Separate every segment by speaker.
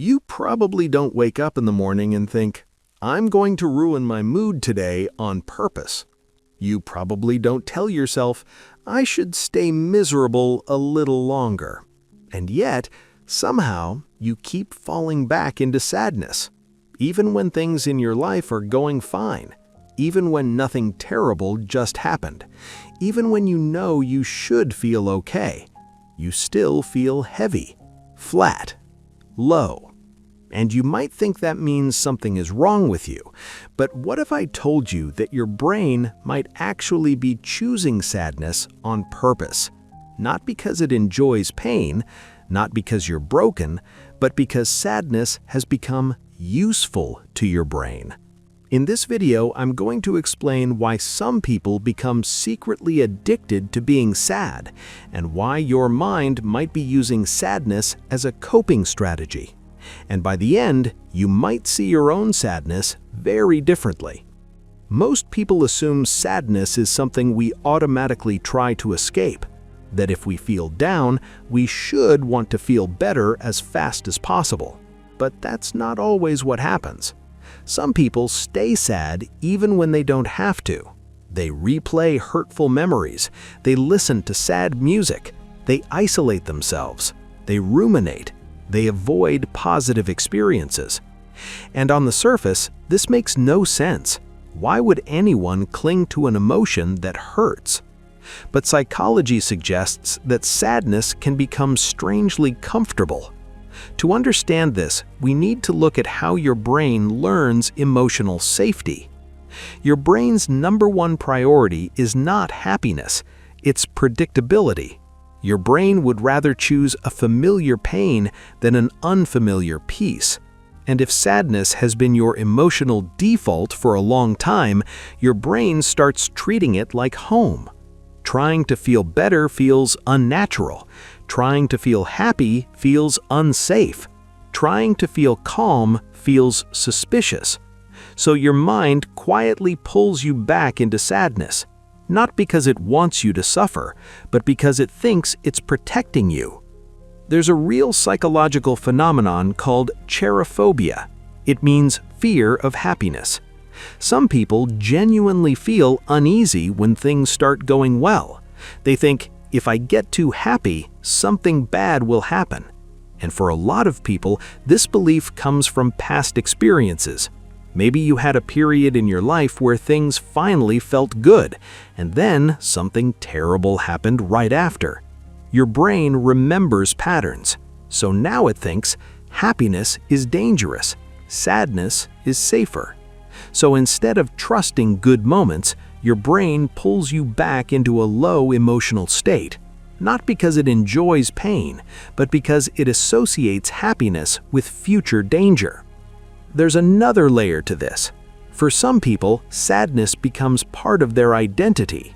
Speaker 1: You probably don't wake up in the morning and think, I'm going to ruin my mood today on purpose. You probably don't tell yourself, I should stay miserable a little longer. And yet, somehow, you keep falling back into sadness. Even when things in your life are going fine. Even when nothing terrible just happened. Even when you know you should feel okay. You still feel heavy, flat, low. And you might think that means something is wrong with you. But what if I told you that your brain might actually be choosing sadness on purpose? Not because it enjoys pain, not because you're broken, but because sadness has become useful to your brain. In this video, I'm going to explain why some people become secretly addicted to being sad, and why your mind might be using sadness as a coping strategy. And by the end, you might see your own sadness very differently. Most people assume sadness is something we automatically try to escape, that if we feel down, we should want to feel better as fast as possible. But that's not always what happens. Some people stay sad even when they don't have to. They replay hurtful memories, they listen to sad music, they isolate themselves, they ruminate, they avoid positive experiences. And on the surface, this makes no sense. Why would anyone cling to an emotion that hurts? But psychology suggests that sadness can become strangely comfortable. To understand this, we need to look at how your brain learns emotional safety. Your brain's #1 priority is not happiness, it's predictability. Your brain would rather choose a familiar pain than an unfamiliar peace. And if sadness has been your emotional default for a long time, your brain starts treating it like home. Trying to feel better feels unnatural. Trying to feel happy feels unsafe. Trying to feel calm feels suspicious. So your mind quietly pulls you back into sadness, not because it wants you to suffer, but because it thinks it's protecting you. There's a real psychological phenomenon called Cherophobia. It means fear of happiness. Some people genuinely feel uneasy when things start going well. They think, if I get too happy, something bad will happen. And for a lot of people, this belief comes from past experiences. Maybe you had a period in your life where things finally felt good, and then something terrible happened right after. Your brain remembers patterns, so now it thinks happiness is dangerous, sadness is safer. So instead of trusting good moments, your brain pulls you back into a low emotional state, not because it enjoys pain, but because it associates happiness with future danger. There's another layer to this. For some people, sadness becomes part of their identity.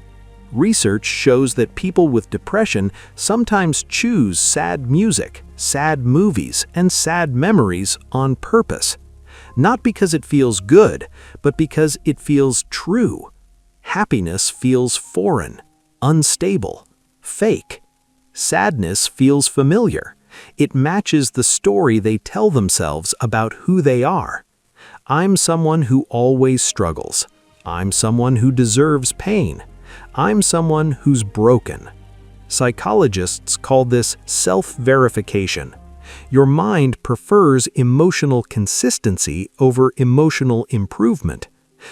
Speaker 1: Research shows that people with depression sometimes choose sad music, sad movies, and sad memories on purpose. Not because it feels good, but because it feels true. Happiness feels foreign, unstable, fake. Sadness feels familiar. It matches the story they tell themselves about who they are. I'm someone who always struggles. I'm someone who deserves pain. I'm someone who's broken. Psychologists call this self-verification. Your mind prefers emotional consistency over emotional improvement.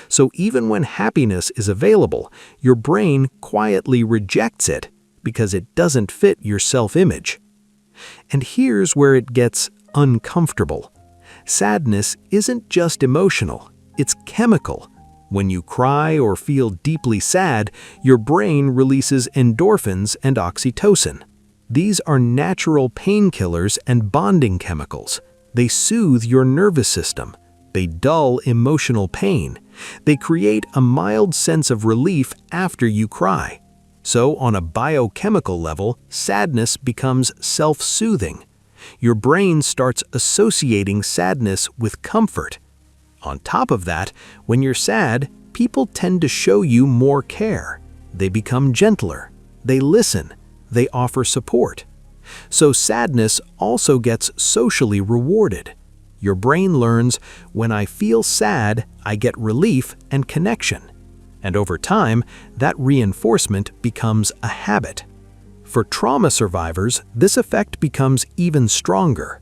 Speaker 1: So even when happiness is available, your brain quietly rejects it because it doesn't fit your self-image. And here's where it gets uncomfortable. Sadness isn't just emotional, it's chemical. When you cry or feel deeply sad, your brain releases endorphins and oxytocin. These are natural painkillers and bonding chemicals. They soothe your nervous system. They dull emotional pain. They create a mild sense of relief after you cry. So on a biochemical level, sadness becomes self-soothing. Your brain starts associating sadness with comfort. On top of that, when you're sad, people tend to show you more care. They become gentler. They listen. They offer support. So sadness also gets socially rewarded. Your brain learns, when I feel sad, I get relief and connection. And over time, that reinforcement becomes a habit. For trauma survivors, this effect becomes even stronger.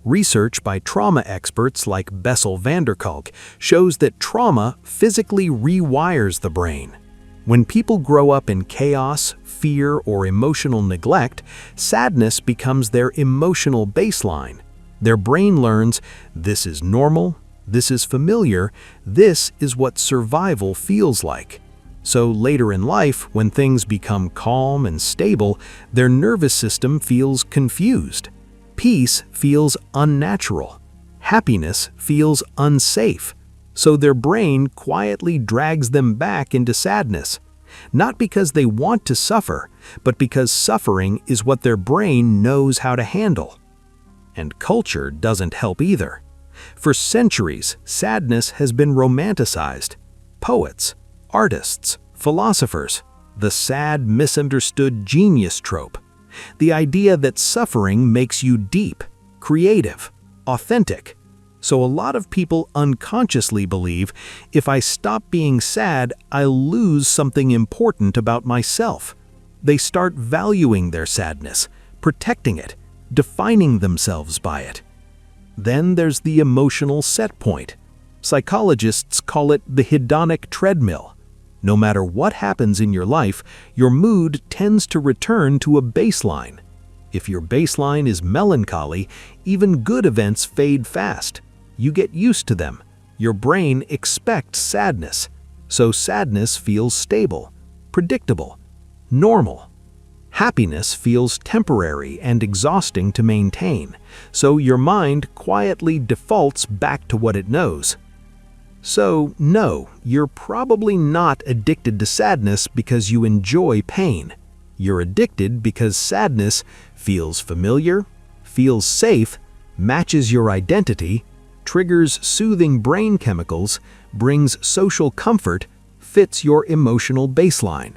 Speaker 1: Research by trauma experts like Bessel van der Kolk shows that trauma physically rewires the brain. When people grow up in chaos, fear, or emotional neglect, sadness becomes their emotional baseline. Their brain learns, this is normal, this is familiar, this is what survival feels like. So later in life, when things become calm and stable, their nervous system feels confused. Peace feels unnatural. Happiness feels unsafe. So their brain quietly drags them back into sadness. Not because they want to suffer, but because suffering is what their brain knows how to handle. And culture doesn't help either. For centuries, sadness has been romanticized. Poets, artists, philosophers, the sad, misunderstood genius trope. The idea that suffering makes you deep, creative, authentic. So a lot of people unconsciously believe, if I stop being sad, I'll lose something important about myself. They start valuing their sadness, protecting it, defining themselves by it. Then there's the emotional set point. Psychologists call it the hedonic treadmill. No matter what happens in your life, your mood tends to return to a baseline. If your baseline is melancholy, even good events fade fast. You get used to them. Your brain expects sadness. So sadness feels stable, predictable, normal. Happiness feels temporary and exhausting to maintain. So your mind quietly defaults back to what it knows. So, no, you're probably not addicted to sadness because you enjoy pain. You're addicted because sadness feels familiar, feels safe, matches your identity, triggers soothing brain chemicals, brings social comfort, fits your emotional baseline.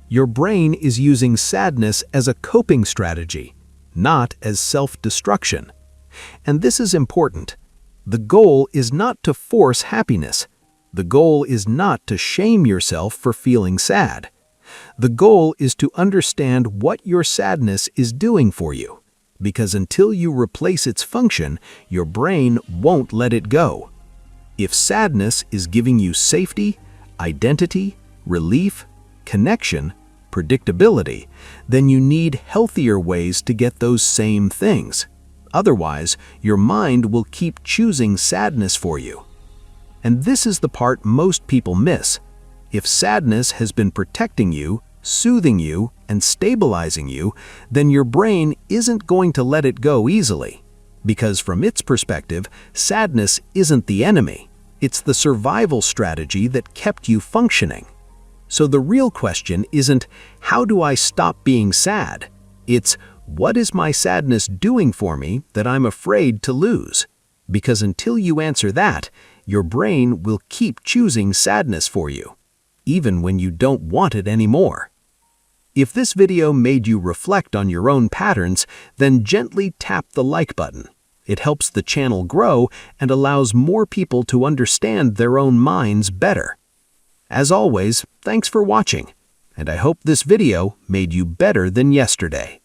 Speaker 1: Your brain is using sadness as a coping strategy, not as self-destruction. And this is important. The goal is not to force happiness. The goal is not to shame yourself for feeling sad. The goal is to understand what your sadness is doing for you. Because until you replace its function, your brain won't let it go. If sadness is giving you safety, identity, relief, connection, predictability, then you need healthier ways to get those same things. Otherwise, your mind will keep choosing sadness for you. And this is the part most people miss. If sadness has been protecting you, soothing you, and stabilizing you, then your brain isn't going to let it go easily. Because from its perspective, sadness isn't the enemy. It's the survival strategy that kept you functioning. So the real question isn't, how do I stop being sad? It's, what is my sadness doing for me that I'm afraid to lose? Because until you answer that, your brain will keep choosing sadness for you, even when you don't want it anymore. If this video made you reflect on your own patterns, then gently tap the like button. It helps the channel grow and allows more people to understand their own minds better. As always, thanks for watching, and I hope this video made you better than yesterday.